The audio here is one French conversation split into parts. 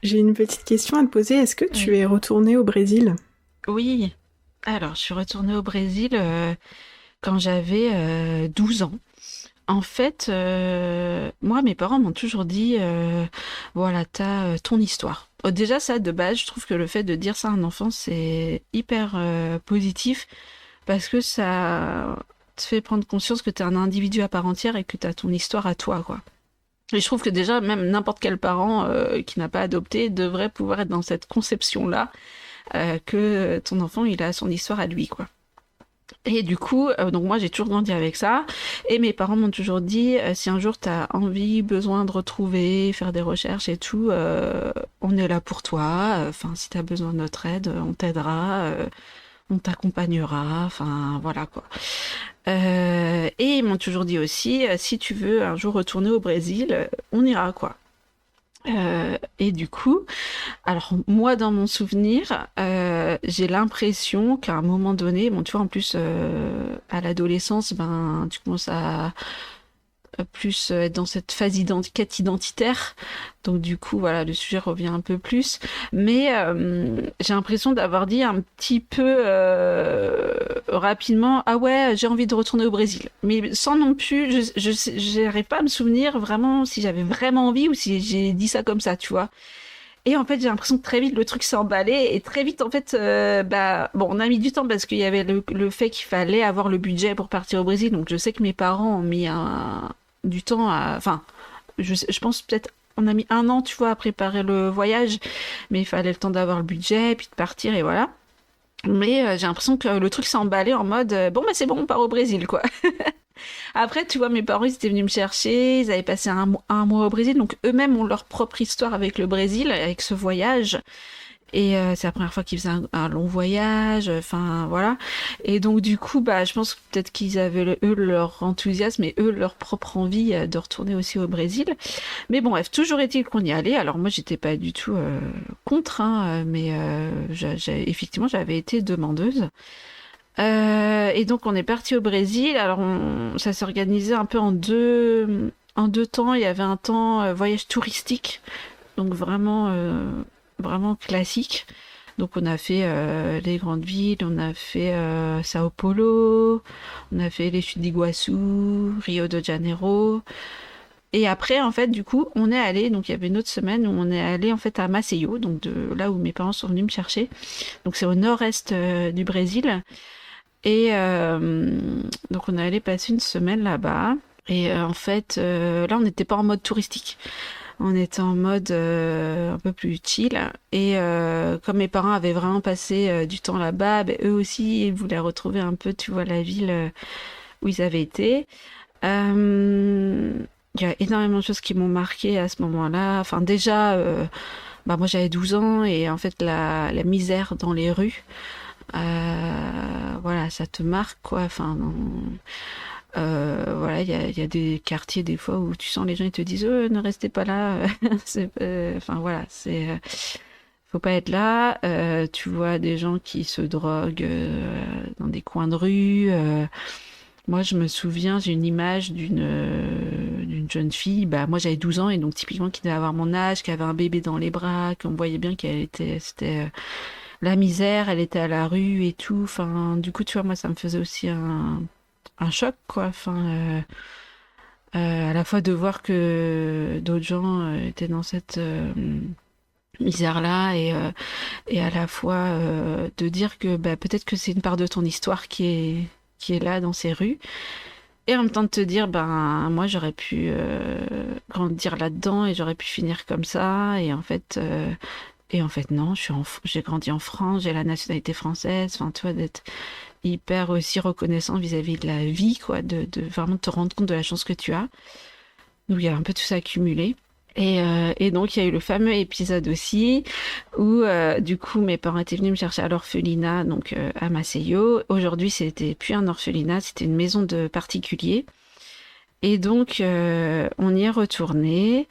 J'ai une petite question à te poser. Est-ce que tu Oui. es retournée au Brésil? Oui. Alors, je suis retournée au Brésil quand j'avais 12 ans. En fait, moi, mes parents m'ont toujours dit, voilà, t'as ton histoire. Déjà, ça, de base, je trouve que le fait de dire ça à un enfant, c'est hyper positif parce que ça te fait prendre conscience que t'es un individu à part entière et que t'as ton histoire à toi, quoi. Et je trouve que déjà, même n'importe quel parent qui n'a pas adopté devrait pouvoir être dans cette conception-là que ton enfant il a son histoire à lui quoi. Et du coup, donc moi j'ai toujours grandi avec ça, et mes parents m'ont toujours dit si un jour t'as envie, besoin de retrouver, faire des recherches et tout, on est là pour toi. Enfin, si t'as besoin de notre aide, on t'aidera, on t'accompagnera. Enfin, voilà quoi. Et ils m'ont toujours dit aussi si tu veux un jour retourner au Brésil, on ira quoi. Et du coup, alors moi dans mon souvenir, j'ai l'impression qu'à un moment donné, bon tu vois en plus à l'adolescence, ben tu commences à plus être dans cette phase quête identitaire, donc du coup voilà le sujet revient un peu plus, mais j'ai l'impression d'avoir dit un petit peu rapidement ah ouais j'ai envie de retourner au Brésil, mais sans non plus, j'arrive pas à me souvenir vraiment si j'avais vraiment envie ou si j'ai dit ça comme ça, tu vois. Et en fait, j'ai l'impression que très vite, le truc s'est emballé. Et très vite, en fait, bah, bon, on a mis du temps parce qu'il y avait le fait qu'il fallait avoir le budget pour partir au Brésil. Donc, je sais que mes parents ont mis du temps à... Enfin, je pense peut-être... On a mis 1 an, tu vois, à préparer le voyage. Mais il fallait le temps d'avoir le budget, puis de partir, et voilà. Mais j'ai l'impression que le truc s'est emballé en mode bon, bah, c'est bon, on part au Brésil, quoi. Après, tu vois, mes parents, ils étaient venus me chercher, ils avaient passé un mois au Brésil, donc eux-mêmes ont leur propre histoire avec le Brésil, avec ce voyage. Et c'est la première fois qu'ils faisaient un long voyage, enfin voilà. Et donc du coup, bah, je pense que peut-être qu'ils avaient eux leur enthousiasme et eux leur propre envie de retourner aussi au Brésil. Mais bon, bref, toujours est-il qu'on y allait. Alors moi, j'étais pas du tout contre, hein, mais effectivement, j'avais été demandeuse. Et donc on est parti au Brésil. Alors ça s'est organisé un peu en deux temps. Il y avait un temps voyage touristique, donc vraiment classique. Donc on a fait les grandes villes, on a fait Sao Paulo, on a fait les chutes d'Iguaçu, Rio de Janeiro. Et après, en fait, du coup, on est allé, donc il y avait une autre semaine où on est allé en fait à Maceió, donc de là où mes parents sont venus me chercher. Donc c'est au nord-est du Brésil. Et donc on est allé passer une semaine là-bas. Et en fait, là on n'était pas en mode touristique. On était en mode un peu plus chill. Et comme mes parents avaient vraiment passé du temps là-bas, ben, eux aussi ils voulaient retrouver un peu, tu vois, la ville où ils avaient été. Euh, Il y a énormément de choses qui m'ont marqué à ce moment-là. Enfin déjà, bah, moi j'avais 12 ans et en fait la misère dans les rues. Voilà, ça te marque quoi. Enfin, voilà, il y a des quartiers des fois où tu sens les gens ils te disent ne restez pas là. Enfin voilà, faut pas être là. Tu vois des gens qui se droguent dans des coins de rue. Moi, je me souviens, j'ai une image d'une jeune fille. Bah, moi, j'avais 12 ans et donc typiquement qui devait avoir mon âge, qui avait un bébé dans les bras, qu'on voyait bien c'était la misère, elle était à la rue et tout. Enfin, du coup, tu vois, moi, ça me faisait aussi un choc, quoi. Enfin, à la fois de voir que d'autres gens étaient dans cette misère-là et à la fois de dire que bah, peut-être que c'est une part de ton histoire qui est là dans ces rues. Et en même temps de te dire, ben, moi, j'aurais pu grandir là-dedans et j'aurais pu finir comme ça. Et en fait, non, j'ai grandi en France, j'ai la nationalité française. Enfin, tu vois, d'être hyper aussi reconnaissant vis-à-vis de la vie, quoi, de vraiment te rendre compte de la chance que tu as. Donc, il y a un peu tout ça accumulé. Et donc, il y a eu le fameux épisode aussi où, du coup, mes parents étaient venus me chercher à l'orphelinat, donc à Maceió. Aujourd'hui, c'était plus un orphelinat, c'était une maison de particuliers. Et donc, on y est retourné.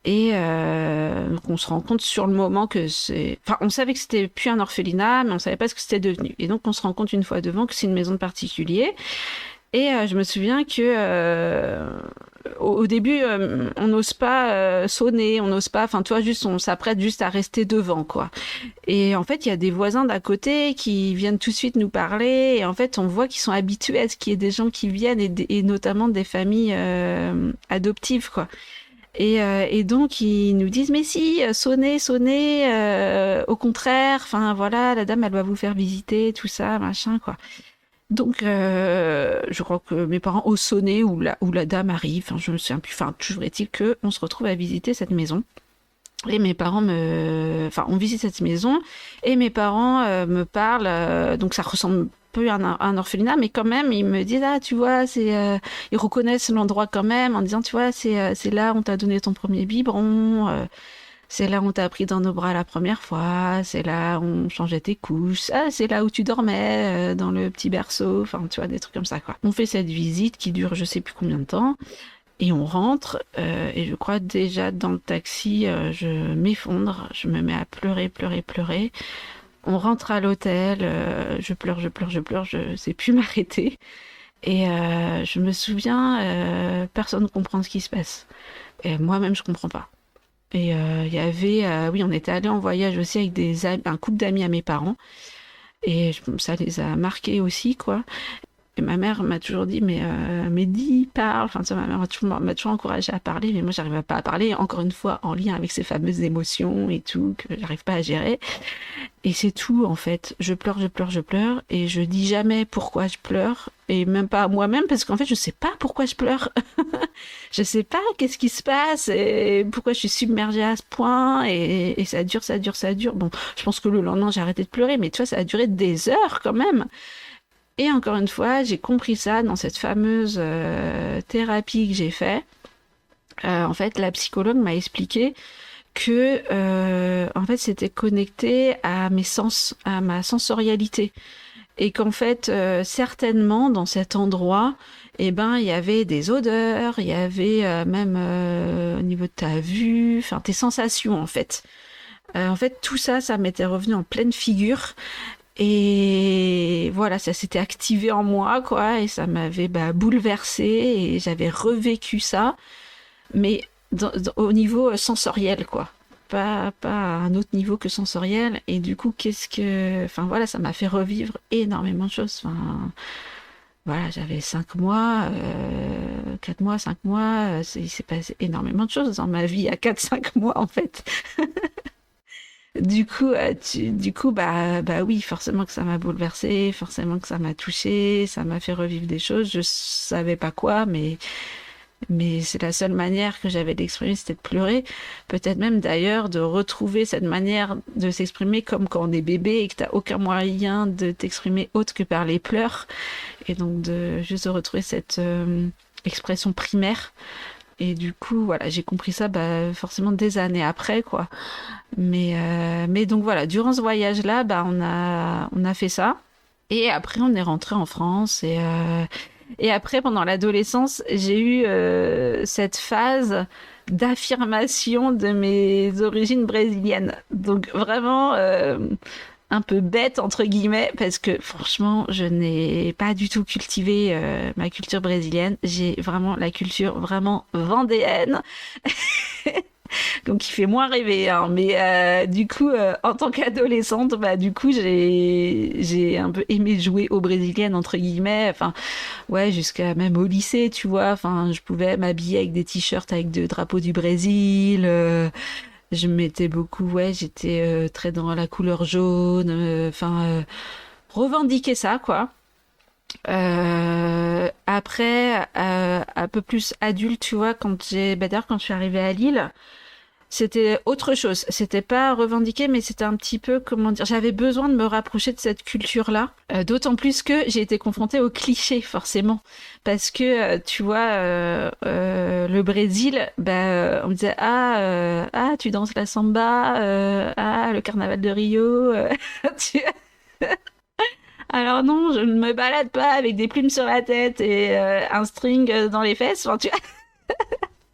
Et donc on se rend compte sur le moment que c'est... Enfin, on savait que c'était plus un orphelinat, mais on savait pas ce que c'était devenu. Et donc, on se rend compte une fois devant que c'est une maison de particulier. Et je me souviens que au début, on n'ose pas sonner, on n'ose pas, enfin, tu vois, juste, on s'apprête juste à rester devant, quoi. Et en fait, il y a des voisins d'à côté qui viennent tout de suite nous parler. Et en fait, on voit qu'ils sont habitués à ce qu'il y ait des gens qui viennent et notamment des familles adoptives, quoi. Et donc, ils nous disent, mais si, sonnez, sonnez, au contraire, enfin, voilà, la dame, elle va vous faire visiter, tout ça, machin, quoi. Donc, je crois que mes parents osent sonner ou la dame arrive, enfin, je me souviens plus, enfin, toujours est-il qu'on se retrouve à visiter cette maison. Et mes parents on visite cette maison et mes parents me parlent. Donc ça ressemble un peu à un orphelinat, mais quand même ils me disent tu vois ils reconnaissent l'endroit quand même en disant tu vois c'est là où on t'a donné ton premier biberon, c'est là où on t'a pris dans nos bras la première fois, c'est là où on changeait tes couches, c'est là où tu dormais dans le petit berceau, enfin tu vois des trucs comme ça quoi. On fait cette visite qui dure je sais plus combien de temps. Et on rentre, et je crois déjà dans le taxi, je m'effondre, je me mets à pleurer, pleurer, pleurer. On rentre à l'hôtel, je pleure, je pleure, je pleure, je sais plus m'arrêter. Et je me souviens, personne ne comprend ce qui se passe. Et moi-même, je comprends pas. Et il y avait, oui, on était allé en voyage aussi avec un couple d'amis à mes parents. Et ça les a marqués aussi, quoi. Et ma mère m'a toujours dit, mais dis, parle. Enfin, ça, ma mère m'a toujours encouragée à parler, mais moi, j'arrivais pas à parler. Encore une fois, en lien avec ces fameuses émotions et tout, que j'arrive pas à gérer. Et c'est tout, en fait. Je pleure, je pleure, je pleure. Et je dis jamais pourquoi je pleure. Et même pas à moi-même, parce qu'en fait, je sais pas pourquoi je pleure. Je sais pas qu'est-ce qui se passe et pourquoi je suis submergée à ce point. Et ça dure, ça dure, ça dure. Bon, je pense que le lendemain, j'ai arrêté de pleurer, mais tu vois, ça a duré des heures quand même. Et encore une fois, j'ai compris ça dans cette fameuse thérapie que j'ai fait. En fait, la psychologue m'a expliqué que en fait, c'était connecté à mes sens, à ma sensorialité. Et qu'en fait, certainement, dans cet endroit, eh ben, il y avait des odeurs, il y avait même au niveau de ta vue, enfin, tes sensations, en fait. En fait, tout ça, ça m'était revenu en pleine figure. Et voilà, ça s'était activé en moi, quoi, et ça m'avait bouleversée, et j'avais revécu ça, mais au niveau sensoriel, quoi. Pas à un autre niveau que sensoriel. Et du coup, enfin voilà, ça m'a fait revivre énormément de choses. Enfin, voilà, j'avais 5 mois, 4 mois, 5 mois, il s'est passé énormément de choses dans ma vie à 4-5 mois, en fait. Du coup, oui, forcément que ça m'a bouleversée, forcément que ça m'a touchée, ça m'a fait revivre des choses. Je savais pas quoi, mais c'est la seule manière que j'avais d'exprimer, c'était de pleurer. Peut-être même d'ailleurs de retrouver cette manière de s'exprimer comme quand on est bébé et que t'as aucun moyen de t'exprimer autre que par les pleurs. Et donc de juste retrouver cette expression primaire. Et du coup, voilà, j'ai compris ça forcément des années après, quoi. Mais donc voilà, durant ce voyage-là, on a fait ça. Et après, on est rentré en France. Et après, pendant l'adolescence, j'ai eu cette phase d'affirmation de mes origines brésiliennes. Donc vraiment un peu bête, entre guillemets, parce que franchement, je n'ai pas du tout cultivé ma culture brésilienne. J'ai vraiment la culture vraiment vendéenne. Donc il fait moins rêver, hein. Mais du coup, en tant qu'adolescente, du coup, j'ai un peu aimé jouer aux brésiliennes, entre guillemets. Enfin, ouais, jusqu'à même au lycée, tu vois. Enfin, je pouvais m'habiller avec des t-shirts avec le drapeau du Brésil. Je mettais beaucoup, ouais, j'étais très dans la couleur jaune. Revendiquer ça, quoi. Après, un peu plus adulte, tu vois, d'ailleurs, quand je suis arrivée à Lille, c'était autre chose. C'était pas revendiqué, mais c'était un petit peu, comment dire, j'avais besoin de me rapprocher de cette culture-là. D'autant plus que j'ai été confrontée aux clichés, forcément. Parce que, tu vois, le Brésil, on me disait, tu danses la samba, le carnaval de Rio, tu... Alors non, je ne me balade pas avec des plumes sur la tête et un string dans les fesses, enfin, tu vois.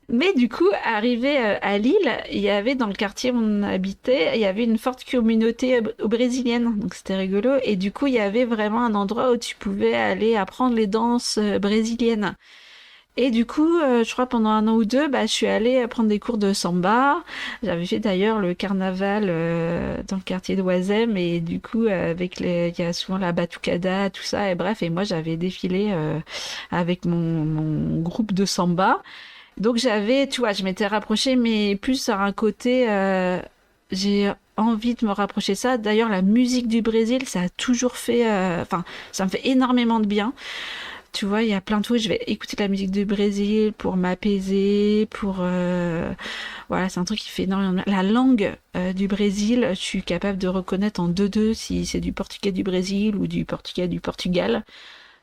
Mais du coup, arrivé à Lille, il y avait dans le quartier où on habitait, il y avait une forte communauté brésilienne, donc c'était rigolo. Et du coup, il y avait vraiment un endroit où tu pouvais aller apprendre les danses brésiliennes. Et du coup, je crois pendant 1 an ou 2, je suis allée prendre des cours de samba. J'avais fait d'ailleurs le carnaval dans le quartier d'Oisem et du coup, il y a souvent la batucada, tout ça. Et bref, et moi j'avais défilé avec mon groupe de samba. Donc tu vois, je m'étais rapprochée, mais plus sur un côté, j'ai envie de me rapprocher de ça. D'ailleurs, la musique du Brésil, ça a toujours fait, enfin, ça me fait énormément de bien. Tu vois, il y a plein de fois où je vais écouter de la musique du Brésil pour m'apaiser, voilà, c'est un truc qui fait énormément de bien. La langue du Brésil, je suis capable de reconnaître en deux si c'est du portugais du Brésil ou du portugais du Portugal.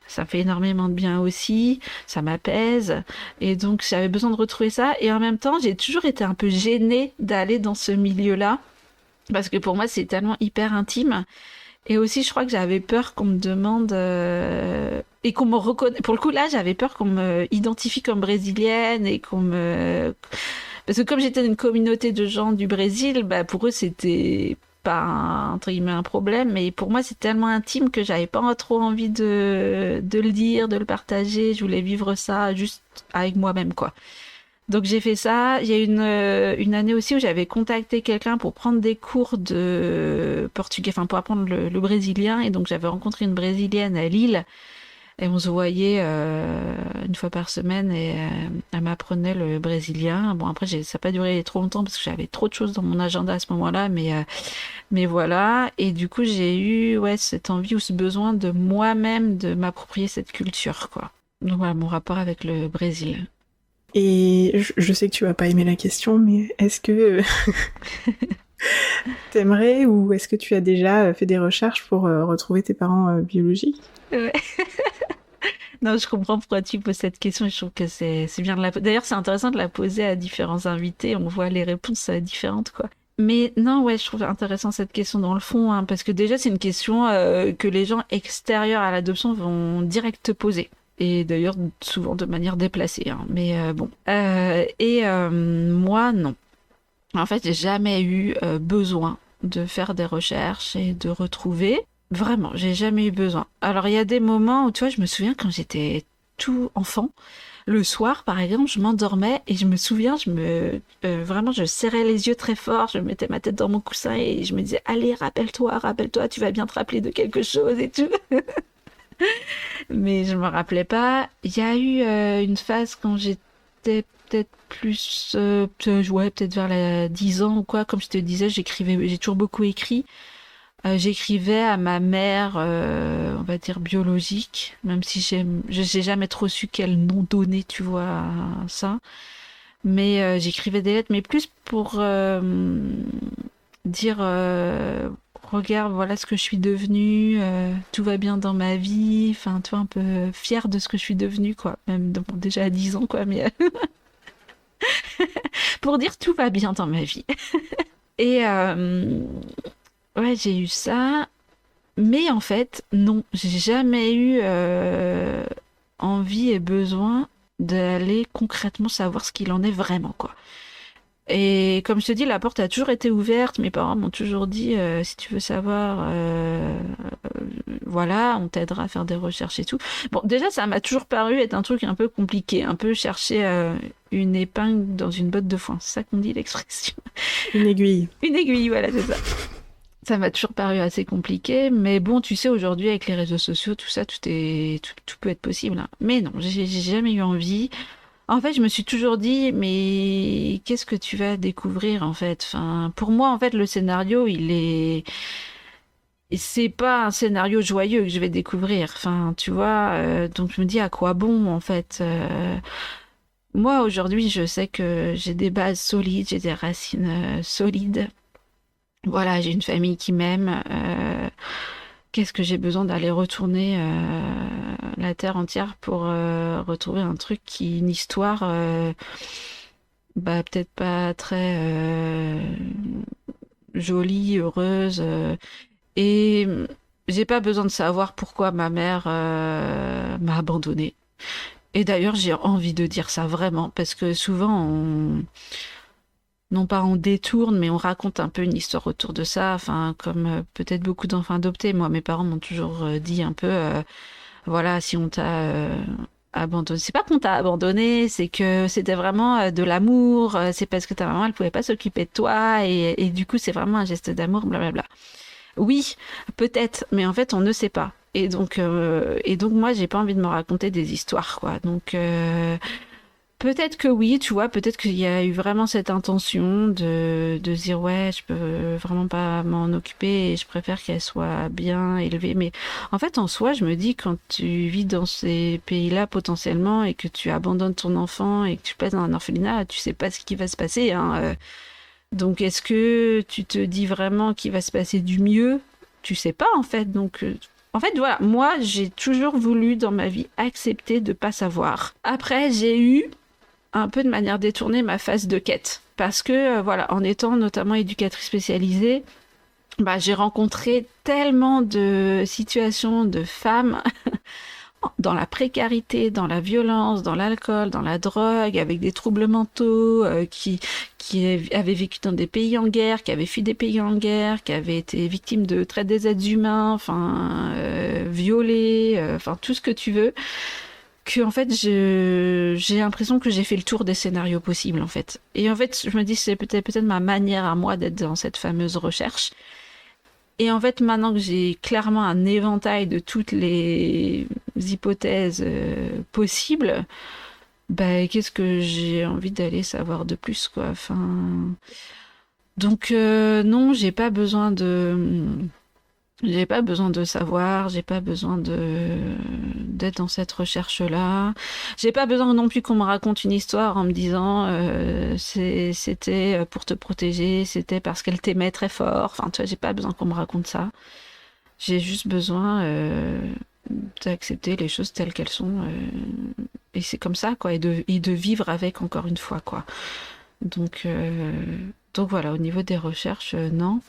Ça me fait énormément de bien aussi, ça m'apaise. Et donc, j'avais besoin de retrouver ça. Et en même temps, j'ai toujours été un peu gênée d'aller dans ce milieu-là. Parce que pour moi, c'est tellement hyper intime. Et aussi, je crois que j'avais peur qu'on me demande et qu'on me reconnaisse. Pour le coup, là, j'avais peur qu'on me identifie comme brésilienne et parce que comme j'étais dans une communauté de gens du Brésil, pour eux, c'était pas entre guillemets un problème. Mais pour moi, c'est tellement intime que j'avais pas trop envie de le dire, de le partager. Je voulais vivre ça juste avec moi-même, quoi. Donc j'ai fait ça. Il y a une année aussi où j'avais contacté quelqu'un pour prendre des cours de portugais, enfin pour apprendre le brésilien. Et donc j'avais rencontré une brésilienne à Lille. Et on se voyait une fois par semaine et elle m'apprenait le brésilien. Bon après ça n'a pas duré trop longtemps parce que j'avais trop de choses dans mon agenda à ce moment-là. Mais voilà. Et du coup j'ai eu cette envie ou ce besoin de moi-même de m'approprier cette culture, quoi. Donc voilà mon rapport avec le Brésil. Et je sais que tu vas pas aimer la question, mais est-ce que t'aimerais ou est-ce que tu as déjà fait des recherches pour retrouver tes parents biologiques? Ouais. Non, je comprends pourquoi tu poses cette question et je trouve que c'est bien de la poser. D'ailleurs, c'est intéressant de la poser à différents invités. On voit les réponses différentes, quoi. Mais non, je trouve intéressant cette question dans le fond, hein, parce que déjà, c'est une question que les gens extérieurs à l'adoption vont direct te poser. Et d'ailleurs, souvent de manière déplacée. Hein. Mais bon. Moi, non. En fait, j'ai jamais eu besoin de faire des recherches et de retrouver. Vraiment, j'ai jamais eu besoin. Alors, il y a des moments où, tu vois, je me souviens quand j'étais tout enfant, le soir, par exemple, je m'endormais et je me souviens, vraiment, je serrais les yeux très fort, je mettais ma tête dans mon coussin et je me disais, allez, rappelle-toi, tu vas bien te rappeler de quelque chose et tout. Mais je me rappelais pas. Il y a eu une phase quand j'étais peut-être plus, peut-être vers les 10 ans ou quoi. Comme je te disais, j'ai toujours beaucoup écrit. J'écrivais à ma mère, on va dire biologique, même si j'ai jamais trop su quel nom donner, tu vois, à ça. Mais j'écrivais des lettres, mais plus pour dire regarde, voilà ce que je suis devenue, tout va bien dans ma vie, enfin, tu vois, un peu fière de ce que je suis devenue, quoi. Même déjà à 10 ans, quoi, mais pour dire tout va bien dans ma vie. Et j'ai eu ça, mais en fait, non, j'ai jamais eu envie et besoin d'aller concrètement savoir ce qu'il en est vraiment, quoi. Et comme je te dis, la porte a toujours été ouverte. Mes parents m'ont toujours dit, si tu veux savoir, voilà, on t'aidera à faire des recherches et tout. Bon, déjà, ça m'a toujours paru être un truc un peu compliqué, un peu chercher une épingle dans une botte de foin. C'est ça qu'on dit l'expression. Une aiguille. Une aiguille, voilà, c'est ça. Ça m'a toujours paru assez compliqué, mais bon, tu sais, aujourd'hui, avec les réseaux sociaux, tout ça, tout peut être possible. Hein. Mais non, j'ai jamais eu envie. En fait, je me suis toujours dit, mais qu'est-ce que tu vas découvrir, en fait? Enfin, pour moi, en fait, le scénario, c'est pas un scénario joyeux que je vais découvrir. Enfin, tu vois, donc je me dis, à quoi bon, en fait? Moi, aujourd'hui, je sais que j'ai des bases solides, j'ai des racines solides. Voilà, j'ai une famille qui m'aime. Qu'est-ce que j'ai besoin d'aller retourner la terre entière pour retrouver un truc une histoire, peut-être pas très jolie, heureuse. Et j'ai pas besoin de savoir pourquoi ma mère m'a abandonnée. Et d'ailleurs, j'ai envie de dire ça vraiment, parce que souvent, non pas on détourne, mais on raconte un peu une histoire autour de ça. Enfin, comme peut-être beaucoup d'enfants adoptés. Moi, mes parents m'ont toujours dit un peu, voilà, si on t'a abandonné. C'est pas qu'on t'a abandonné, c'est que c'était vraiment de l'amour. C'est parce que ta maman, elle pouvait pas s'occuper de toi et du coup, c'est vraiment un geste d'amour, blablabla. Oui, peut-être, mais en fait, on ne sait pas. Et donc moi, j'ai pas envie de me raconter des histoires, quoi. Donc, peut-être que oui, tu vois, peut-être qu'il y a eu vraiment cette intention de se dire ouais, je peux vraiment pas m'en occuper et je préfère qu'elle soit bien élevée. Mais en fait, en soi, je me dis quand tu vis dans ces pays-là potentiellement et que tu abandonnes ton enfant et que tu passes dans un orphelinat, tu sais pas ce qui va se passer, hein. Donc, est-ce que tu te dis vraiment qu'il va se passer du mieux? Tu sais pas en fait. Donc, en fait, voilà, moi, j'ai toujours voulu dans ma vie accepter de pas savoir. Après, j'ai eu un peu de manière détournée ma phase de quête. Parce que, voilà, en étant notamment éducatrice spécialisée, bah, j'ai rencontré tellement de situations de femmes dans la précarité, dans la violence, dans l'alcool, dans la drogue, avec des troubles mentaux, qui avaient vécu dans des pays en guerre, qui avaient fui des pays en guerre, qui avaient été victimes de traite des êtres humains, enfin, violées, enfin, tout ce que tu veux. Que en fait j'ai l'impression que j'ai fait le tour des scénarios possibles en fait. Et en fait je me dis c'est peut-être ma manière à moi d'être dans cette fameuse recherche. Et en fait maintenant que j'ai clairement un éventail de toutes les hypothèses possibles, bah qu'est-ce que j'ai envie d'aller savoir de plus quoi. Enfin donc non j'ai pas besoin de savoir, j'ai pas besoin d'être dans cette recherche-là. J'ai pas besoin non plus qu'on me raconte une histoire en me disant c'était pour te protéger, c'était parce qu'elle t'aimait très fort. Enfin, tu vois, j'ai pas besoin qu'on me raconte ça. J'ai juste besoin d'accepter les choses telles qu'elles sont. Et c'est comme ça, quoi. Et de vivre avec encore une fois, quoi. Donc, euh, donc voilà, au niveau des recherches, non.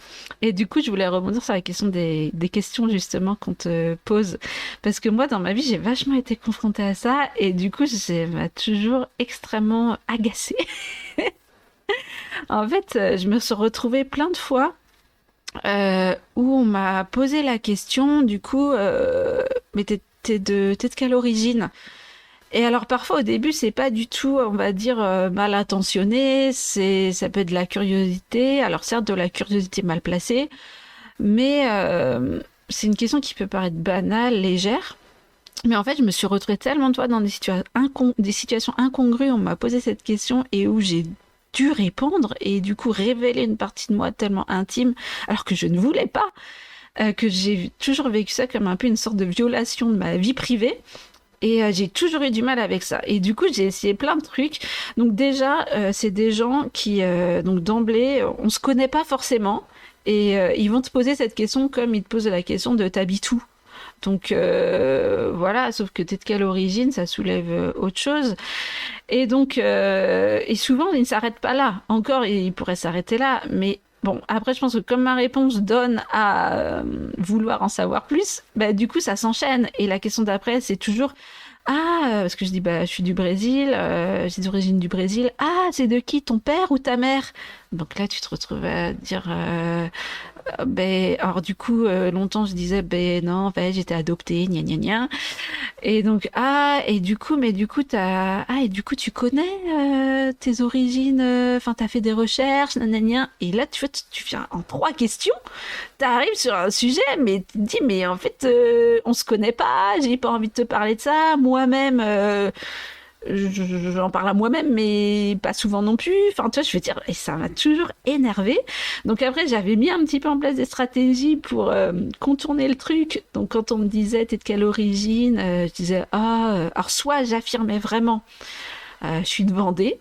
Et du coup, je voulais rebondir sur la question des questions justement qu'on te pose. Parce que moi, dans ma vie, j'ai vachement été confrontée à ça. Et du coup, ça m'a toujours extrêmement agacée. En fait, je me suis retrouvée plein de fois où on m'a posé la question, du coup, mais t'es de quelle origine? Et alors parfois au début c'est pas du tout on va dire mal intentionné, ça peut être de la curiosité, alors certes de la curiosité mal placée, mais c'est une question qui peut paraître banale, légère, mais en fait je me suis retrouvée tellement de fois dans des situations incongrues, on m'a posé cette question et où j'ai dû répondre et du coup révéler une partie de moi tellement intime alors que je ne voulais pas, que j'ai toujours vécu ça comme un peu une sorte de violation de ma vie privée. Et j'ai toujours eu du mal avec ça. Et du coup, j'ai essayé plein de trucs. Donc déjà, c'est des gens qui, donc d'emblée, on se connaît pas forcément. Et ils vont te poser cette question comme ils te posent la question de t'habites où. Donc voilà, sauf que t'es de quelle origine, ça soulève autre chose. Et donc, et souvent, ils ne s'arrêtent pas là. Encore, ils pourraient s'arrêter là. Mais bon, après, je pense que comme ma réponse donne à vouloir en savoir plus, bah, du coup, ça s'enchaîne. Et la question d'après, c'est toujours ah, parce que je dis, bah, je suis du Brésil, j'ai d'origine du Brésil. Ah, c'est de qui, ton père ou ta mère? Donc là, tu te retrouves à dire, ben, alors du coup, longtemps, je disais, ben non, en fait, j'étais adoptée, gna gna gna. Et donc, ah, et du coup, mais du coup, et du coup, tu connais tes origines, enfin, t'as fait des recherches, nanana. Et là, tu vois, tu viens en 3 questions, t'arrives sur un sujet, mais tu te dis, mais en fait, on se connaît pas, j'ai pas envie de te parler de ça, moi-même, j'en parle à moi-même, mais pas souvent non plus. Enfin, tu vois, je veux dire, et ça m'a toujours énervé. Donc après, j'avais mis un petit peu en place des stratégies pour contourner le truc. Donc quand on me disait, t'es de quelle origine, je disais, alors soit j'affirmais vraiment, je suis de Vendée.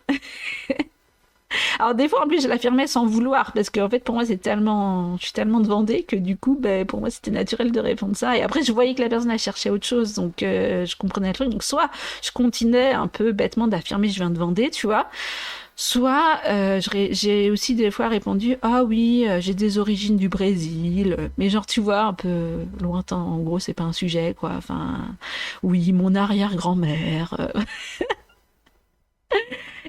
Alors des fois en plus je l'affirmais sans vouloir parce qu'en fait pour moi je suis tellement de Vendée que du coup ben, pour moi c'était naturel de répondre ça et après je voyais que la personne elle cherchait autre chose donc je comprenais le truc donc soit je continuais un peu bêtement d'affirmer je viens de Vendée tu vois soit j'ai aussi des fois répondu ah oui j'ai des origines du Brésil mais genre tu vois un peu lointain en gros c'est pas un sujet quoi enfin oui mon arrière-grand-mère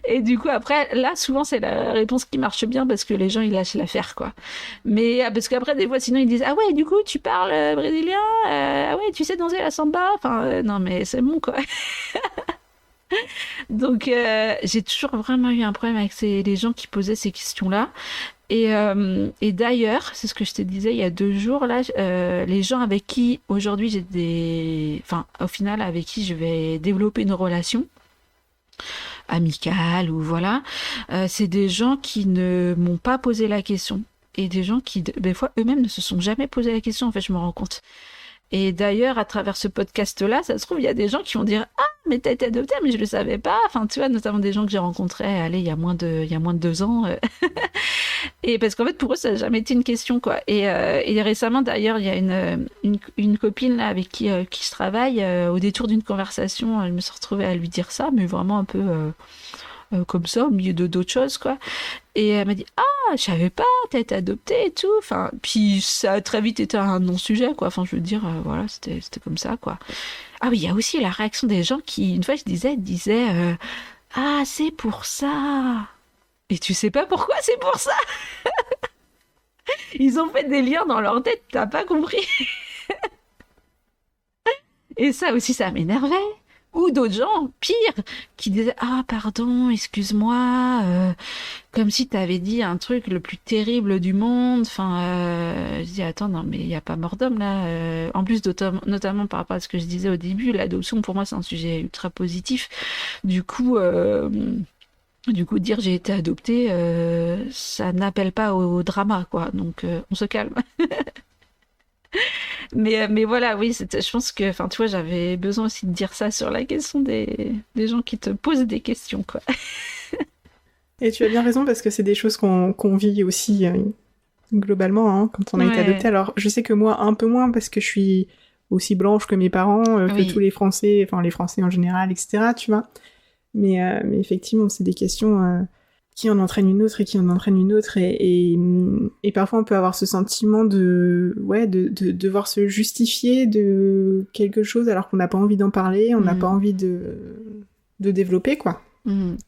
Et du coup, après, là, souvent, c'est la réponse qui marche bien parce que les gens, ils lâchent l'affaire, quoi. Mais parce qu'après, des fois, sinon, ils disent: ah ouais, du coup, tu parles brésilien, ah ouais, tu sais danser la samba. Enfin, non, mais c'est bon, quoi. Donc, j'ai toujours vraiment eu un problème avec les gens qui posaient ces questions-là. Et d'ailleurs, c'est ce que je te disais il y a 2 jours, là, les gens avec qui aujourd'hui j'ai enfin, au final, avec qui je vais développer une relation amicale ou voilà, c'est des gens qui ne m'ont pas posé la question. Et des gens qui, des fois, eux-mêmes ne se sont jamais posé la question, en fait, je me rends compte. Et d'ailleurs, à travers ce podcast-là, ça se trouve, il y a des gens qui vont dire: ah, mais t'as été adoptée, mais je le savais pas. Enfin, tu vois, notamment des gens que j'ai rencontrés, allez, il y a moins de 2 ans. Et parce qu'en fait, pour eux, ça n'a jamais été une question, quoi. Et récemment, d'ailleurs, il y a une copine là, avec qui je travaille, au détour d'une conversation, je me suis retrouvée à lui dire ça, mais vraiment un peu comme ça, au milieu de d'autres choses, quoi. Et elle m'a dit: ah, je savais pas, t'as été adoptée et tout. Enfin, puis ça a très vite été un non-sujet, quoi. Enfin, je veux dire, voilà, c'était comme ça, quoi. Ah oui, il y a aussi la réaction des gens qui, une fois, disaient ah, c'est pour ça. Et tu sais pas pourquoi c'est pour ça. Ils ont fait des liens dans leur tête, t'as pas compris. Et ça aussi, ça m'énervait. Ou d'autres gens, pire, qui disaient: ah, pardon, excuse-moi, comme si t'avais dit un truc le plus terrible du monde. Enfin, je dis: attends, non, mais il n'y a pas mort d'homme là. En plus, notamment par rapport à ce que je disais au début, l'adoption, pour moi, c'est un sujet ultra positif. Du coup, dire j'ai été adoptée, ça n'appelle pas au drama, quoi. Donc, on se calme. Mais voilà, oui, je pense que, enfin, tu vois, j'avais besoin aussi de dire ça sur la question des gens qui te posent des questions, quoi. Et tu as bien raison parce que c'est des choses qu'on vit aussi globalement hein, quand on a été adopté. Alors, je sais que moi, un peu moins parce que je suis aussi blanche que mes parents, que tous les Français, enfin les Français en général, etc., tu vois. Mais effectivement, c'est des questions qui en entraînent une autre et qui en entraînent une autre. Et parfois, on peut avoir ce sentiment de devoir se justifier de quelque chose alors qu'on n'a pas envie d'en parler, on n'a pas envie de développer, quoi.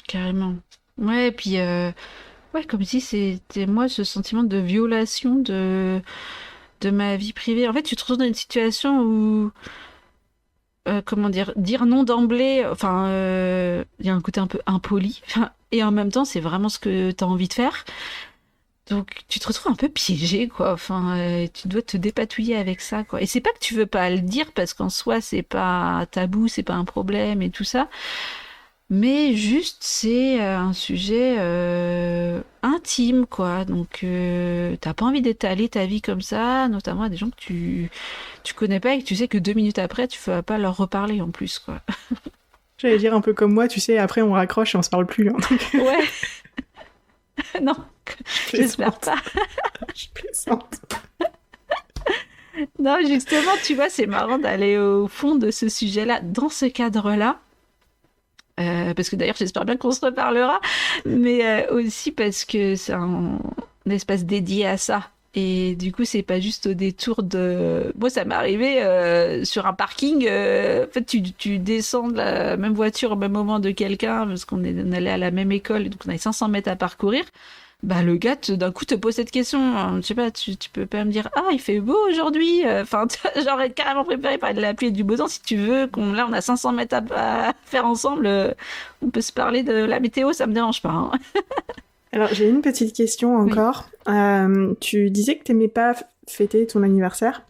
Carrément. Ouais, et puis, ouais, comme si c'était moi ce sentiment de violation de ma vie privée. En fait, tu te retrouves dans une situation où comment dire non d'emblée, enfin, il y a un côté un peu impoli, et en même temps, c'est vraiment ce que tu as envie de faire. Donc, tu te retrouves un peu piégé, quoi. Enfin, tu dois te dépatouiller avec ça, quoi. Et c'est pas que tu veux pas le dire, parce qu'en soi, c'est pas tabou, c'est pas un problème et tout ça. Mais juste, c'est un sujet intime, quoi. Donc, t'as pas envie d'étaler ta vie comme ça, notamment à des gens que tu connais pas et que tu sais que 2 minutes après, tu vas pas leur reparler en plus, quoi. J'allais dire un peu comme moi, tu sais, après on raccroche et on se parle plus. Hein, donc... Ouais. Non, j'espère pas. Je plaisante. Non, justement, tu vois, c'est marrant d'aller au fond de ce sujet-là, dans ce cadre-là. Parce que d'ailleurs, j'espère bien qu'on se reparlera, mais aussi parce que c'est un espace dédié à ça. Et du coup, c'est pas juste au détour de... Moi, ça m'est arrivé sur un parking. En fait, tu descends de la même voiture au même moment de quelqu'un, parce qu'on allait à la même école, donc on avait 500 mètres à parcourir. Bah, le gars, d'un coup, te pose cette question. Je sais pas, tu peux pas me dire: ah, il fait beau aujourd'hui. Enfin, j'aurais carrément préféré parler de la pluie et du beau temps. Si tu veux, là, on a 500 mètres à faire ensemble. On peut se parler de la météo, ça me dérange pas. Hein. Alors, j'ai une petite question encore. Oui. Tu disais que t'aimais pas fêter ton anniversaire.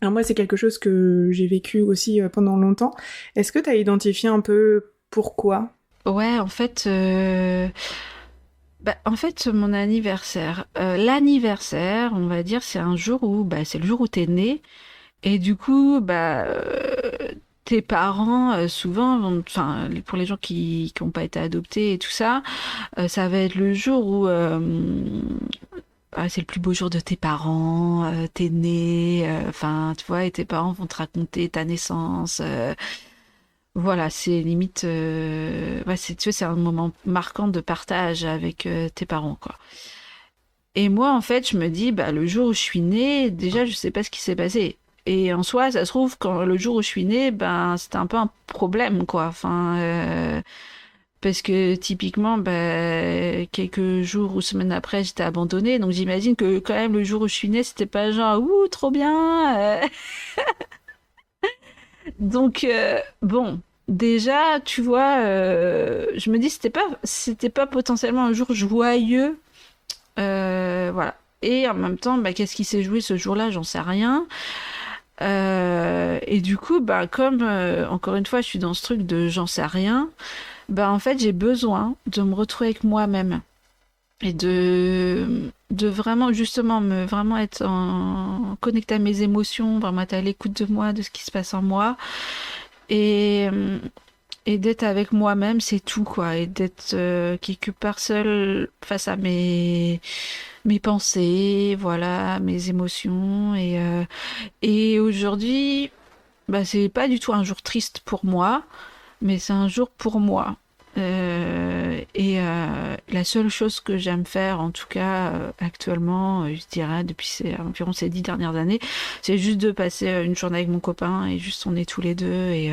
Alors moi, c'est quelque chose que j'ai vécu aussi pendant longtemps. Est-ce que t'as identifié un peu pourquoi ? Ouais, en fait... mon anniversaire, l'anniversaire, on va dire, c'est un jour où, c'est le jour où t'es né, et du coup, tes parents, souvent, enfin, pour les gens qui n'ont pas été adoptés et tout ça, ça va être le jour où c'est le plus beau jour de tes parents, t'es né, enfin, tu vois, et tes parents vont te raconter ta naissance. Voilà, c'est limite, tu vois, c'est un moment marquant de partage avec tes parents, quoi. Et moi, en fait, je me dis, le jour où je suis née, déjà, je sais pas ce qui s'est passé. Et en soi, ça se trouve, quand le jour où je suis née, c'était un peu un problème, quoi. Enfin, Parce que typiquement, quelques jours ou semaines après, j'étais abandonnée. Donc j'imagine que quand même le jour où je suis née, c'était pas genre ouh trop bien. Donc bon, déjà tu vois, je me dis c'était pas potentiellement un jour joyeux, voilà. Et en même temps, qu'est-ce qui s'est joué ce jour-là, j'en sais rien. Et du coup, comme encore une fois, je suis dans ce truc de j'en sais rien. En fait, j'ai besoin de me retrouver avec moi-même et de vraiment, justement, vraiment être connecté à mes émotions, vraiment être à l'écoute de moi, de ce qui se passe en moi. Et, et d'être avec moi-même, c'est tout, quoi. Et d'être quelque part seule face à mes pensées, voilà, mes émotions. Et aujourd'hui, c'est pas du tout un jour triste pour moi, mais c'est un jour pour moi. La seule chose que j'aime faire, en tout cas actuellement, je dirais depuis environ ces 10 dernières années, c'est juste de passer une journée avec mon copain et juste on est tous les deux et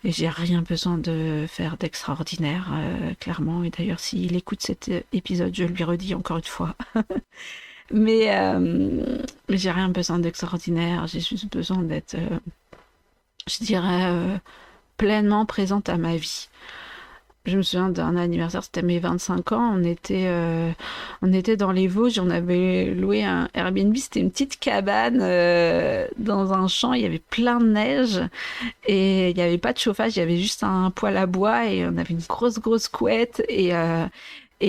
j'ai rien besoin de faire d'extraordinaire, clairement. Et d'ailleurs, s'il écoute cet épisode, je lui redis encore une fois. Mais j'ai rien besoin d'extraordinaire, j'ai juste besoin d'être, je dirais, pleinement présente à ma vie. Je me souviens d'un anniversaire, c'était mes 25 ans, on était dans les Vosges, on avait loué un Airbnb, c'était une petite cabane dans un champ, il y avait plein de neige et il n'y avait pas de chauffage, il y avait juste un poêle à bois et on avait une grosse couette et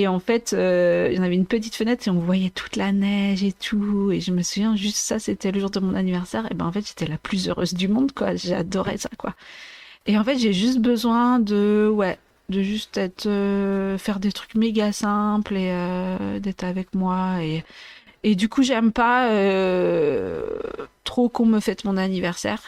en fait, il y en avait une petite fenêtre et on voyait toute la neige et tout. Et je me souviens, juste ça, c'était le jour de mon anniversaire. Et en fait, j'étais la plus heureuse du monde, quoi. J'adorais ça, quoi. Et en fait, j'ai juste besoin de juste être, faire des trucs méga simples et d'être avec moi. Et du coup, j'aime pas trop qu'on me fête mon anniversaire.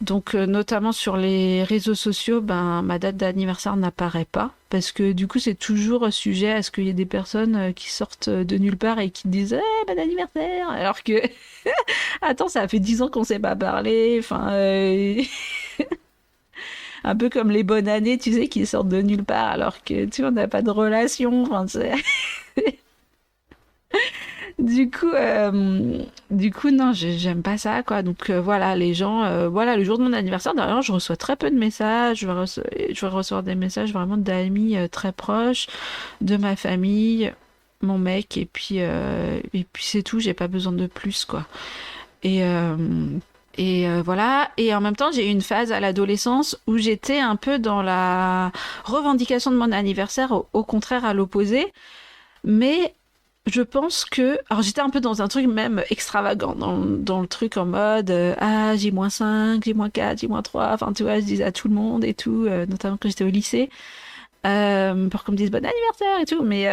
Donc, notamment sur les réseaux sociaux, ma date d'anniversaire n'apparaît pas. Parce que du coup, c'est toujours sujet à ce qu'il y ait des personnes qui sortent de nulle part et qui disent bon anniversaire! Alors que, attends, ça fait 10 ans qu'on s'est pas parlé. Enfin, un peu comme les bonnes années, tu sais, qui sortent de nulle part alors que, tu vois, on n'a pas de relation. Enfin, du coup, non, j'aime pas ça, quoi. Donc voilà, les gens, voilà, le jour de mon anniversaire, d'ailleurs, je reçois très peu de messages. Je vais recevoir des messages vraiment d'amis très proches, de ma famille, mon mec, et puis c'est tout. J'ai pas besoin de plus, quoi. Et voilà. Et en même temps, j'ai eu une phase à l'adolescence où j'étais un peu dans la revendication de mon anniversaire, au contraire à l'opposé. Mais je pense que... Alors j'étais un peu dans un truc même extravagant, dans le truc en mode j'ai -5, j'ai -4, j'ai -3, enfin tu vois, je disais à tout le monde et tout, notamment quand j'étais au lycée, pour qu'on me dise bon anniversaire et tout. Mais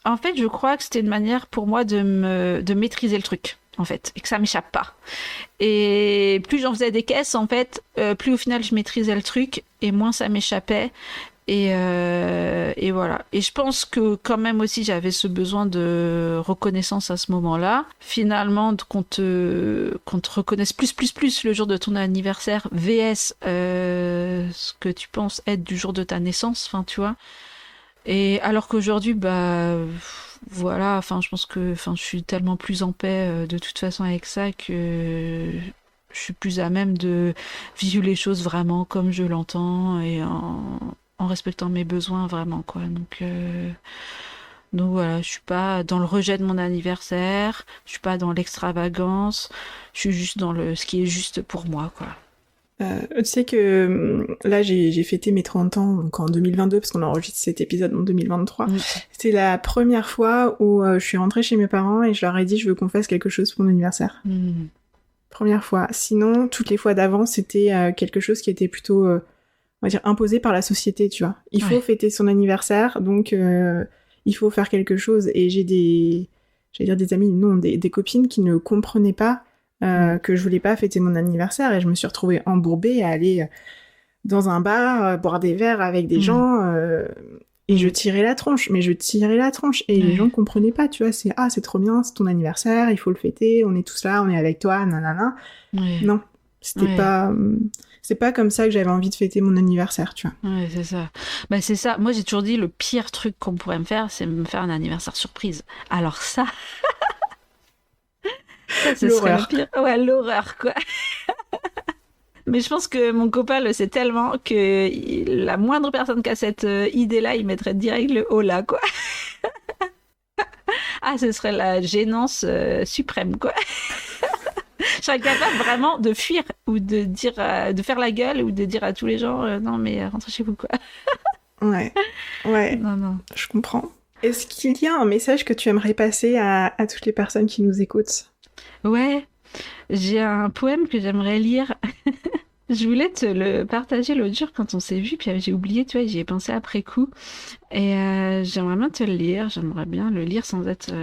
en fait, je crois que c'était une manière pour moi de maîtriser le truc, en fait, et que ça m'échappe pas. Et plus j'en faisais des caisses, en fait, plus au final je maîtrisais le truc et moins ça m'échappait. Et voilà. Et je pense que quand même aussi j'avais ce besoin de reconnaissance à ce moment-là. Finalement, qu'on te reconnaisse plus le jour de ton anniversaire, VS ce que tu penses être du jour de ta naissance, enfin tu vois. Et alors qu'aujourd'hui, voilà, enfin je pense que, enfin je suis tellement plus en paix de toute façon avec ça que je suis plus à même de vivre les choses vraiment comme je l'entends et en respectant mes besoins vraiment, quoi. Donc voilà, je suis pas dans le rejet de mon anniversaire, je suis pas dans l'extravagance, je suis juste dans ce qui est juste pour moi, quoi. Tu sais que là j'ai fêté mes 30 ans donc en 2022 parce qu'on enregistre cet épisode en 2023. C'était la première fois où je suis rentrée chez mes parents et je leur ai dit je veux qu'on fasse quelque chose pour mon anniversaire. Première fois. Sinon, toutes les fois d'avant, c'était quelque chose qui était plutôt, on va dire, imposé par la société, tu vois. Il faut fêter son anniversaire, donc il faut faire quelque chose. Et j'ai des amis, non, des copines qui ne comprenaient pas que je voulais pas fêter mon anniversaire. Et je me suis retrouvée embourbée à aller dans un bar, boire des verres avec des gens... Et je tirais la tronche, et les gens comprenaient pas, tu vois, c'est trop bien, c'est ton anniversaire, il faut le fêter, on est tous là, on est avec toi, nanana. Non, C'était pas... C'est pas comme ça que j'avais envie de fêter mon anniversaire, tu vois. Ouais, c'est ça. Bah, c'est ça. Moi, j'ai toujours dit, le pire truc qu'on pourrait me faire, c'est me faire un anniversaire surprise. Alors ça... ça, ce serait le pire. Ouais, l'horreur, quoi. Mais je pense que mon copain le sait tellement que la moindre personne qui a cette idée-là, il mettrait direct le haut là, quoi. Ah, ce serait la gênance suprême, quoi. Je serais capable vraiment de fuir ou de dire, de faire la gueule ou de dire à tous les gens non, mais rentrez chez vous, quoi. Ouais. Non. Je comprends. Est-ce qu'il y a un message que tu aimerais passer à toutes les personnes qui nous écoutent? Ouais, j'ai un poème que j'aimerais lire. Je voulais te le partager l'autre jour quand on s'est vu, puis j'ai oublié, tu vois, j'y ai pensé après coup. Et j'aimerais bien te le lire, j'aimerais bien le lire sans être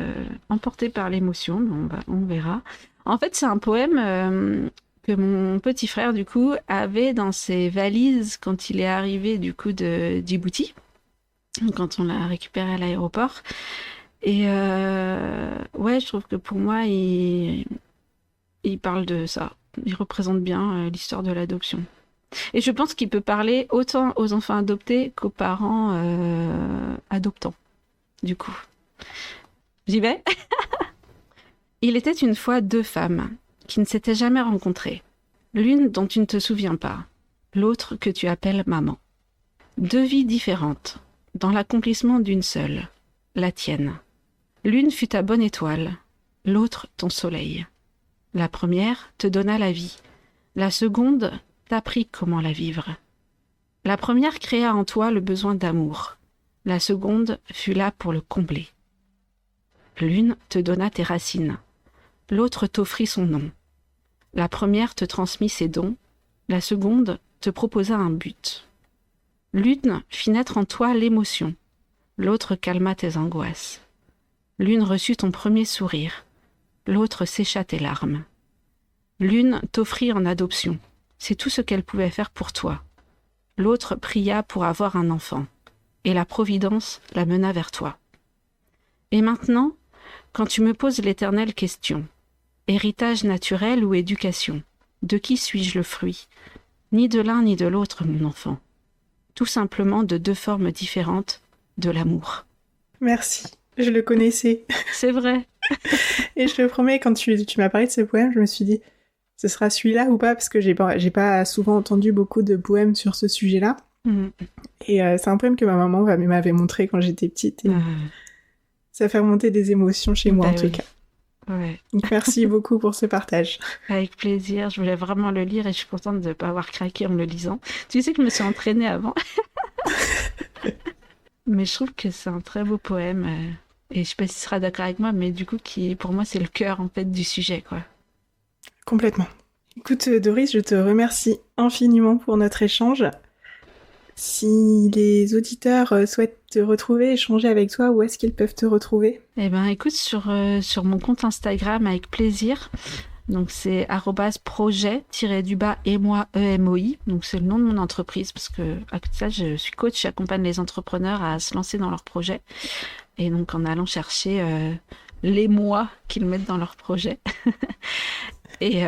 emportée par l'émotion, mais on verra. En fait, c'est un poème que mon petit frère, du coup, avait dans ses valises quand il est arrivé, du coup, de Djibouti, quand on l'a récupéré à l'aéroport. Et ouais, je trouve que pour moi, il parle de ça. Il représente bien l'histoire de l'adoption. Et je pense qu'il peut parler autant aux enfants adoptés qu'aux parents adoptants, du coup. J'y vais. Il était une fois 2 femmes qui ne s'étaient jamais rencontrées. L'une dont tu ne te souviens pas, l'autre que tu appelles maman. 2 vies différentes, dans l'accomplissement d'une seule, la tienne. L'une fut ta bonne étoile, l'autre ton soleil. La première te donna la vie, la seconde t'apprit comment la vivre. La première créa en toi le besoin d'amour, la seconde fut là pour le combler. L'une te donna tes racines, l'autre t'offrit son nom. La première te transmit ses dons, la seconde te proposa un but. L'une fit naître en toi l'émotion, l'autre calma tes angoisses. L'une reçut ton premier sourire, l'autre sécha tes larmes. L'une t'offrit en adoption, c'est tout ce qu'elle pouvait faire pour toi. L'autre pria pour avoir un enfant, et la providence la mena vers toi. Et maintenant, quand tu me poses l'éternelle question, héritage naturel ou éducation, de qui suis-je le fruit? Ni de l'un ni de l'autre, mon enfant. Tout simplement de 2 formes différentes de l'amour. Merci, je le connaissais. C'est vrai. Et je te promets, quand tu m'as parlé de ce poème, je me suis dit, ce sera celui-là ou pas, parce que j'ai pas souvent entendu beaucoup de poèmes sur ce sujet-là. Et c'est un poème que ma maman m'avait montré quand j'étais petite. Et ça fait remonter des émotions chez moi, en tout cas. Ouais. Donc merci beaucoup pour ce partage. Avec plaisir, je voulais vraiment le lire et je suis contente de ne pas avoir craqué en le lisant. Tu sais que je me suis entraînée avant. Mais je trouve que c'est un très beau poème. Et je sais pas si tu seras d'accord avec moi, mais du coup, pour moi, c'est le cœur en fait du sujet, quoi. Complètement. Écoute, Doris, je te remercie infiniment pour notre échange. Si les auditeurs souhaitent te retrouver, échanger avec toi, où est-ce qu'ils peuvent te retrouver? Eh ben, écoute, sur mon compte Instagram, avec plaisir. Donc, c'est @projet-et-moi EMOI. Donc, c'est le nom de mon entreprise parce que, à côté de ça, je suis coach, j'accompagne les entrepreneurs à se lancer dans leurs projets. Et donc, en allant chercher les moi qu'ils mettent dans leurs projets. Et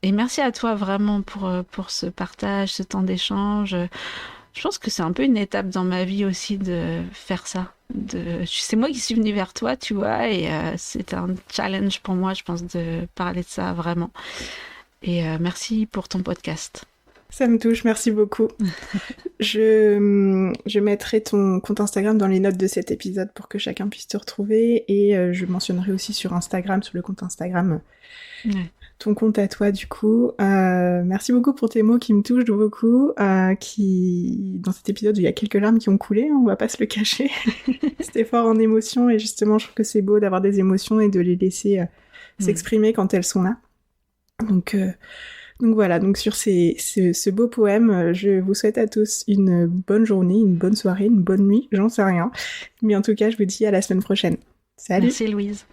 merci à toi vraiment pour ce partage, ce temps d'échange. Je pense que c'est un peu une étape dans ma vie aussi de faire ça. C'est moi qui suis venue vers toi, tu vois, et c'est un challenge pour moi, je pense, de parler de ça vraiment. Et merci pour ton podcast. Ça me touche, merci beaucoup. Je mettrai ton compte Instagram dans les notes de cet épisode pour que chacun puisse te retrouver, et je mentionnerai aussi sur Instagram, sur le compte Instagram, ton compte à toi du coup. Merci beaucoup pour tes mots qui me touchent beaucoup, dans cet épisode où il y a quelques larmes qui ont coulé, on va pas se le cacher. C'était fort en émotion, et justement je trouve que c'est beau d'avoir des émotions et de les laisser s'exprimer quand elles sont là. Donc voilà, donc sur ce beau poème, je vous souhaite à tous une bonne journée, une bonne soirée, une bonne nuit, j'en sais rien. Mais en tout cas, je vous dis à la semaine prochaine. Salut! Merci Louise.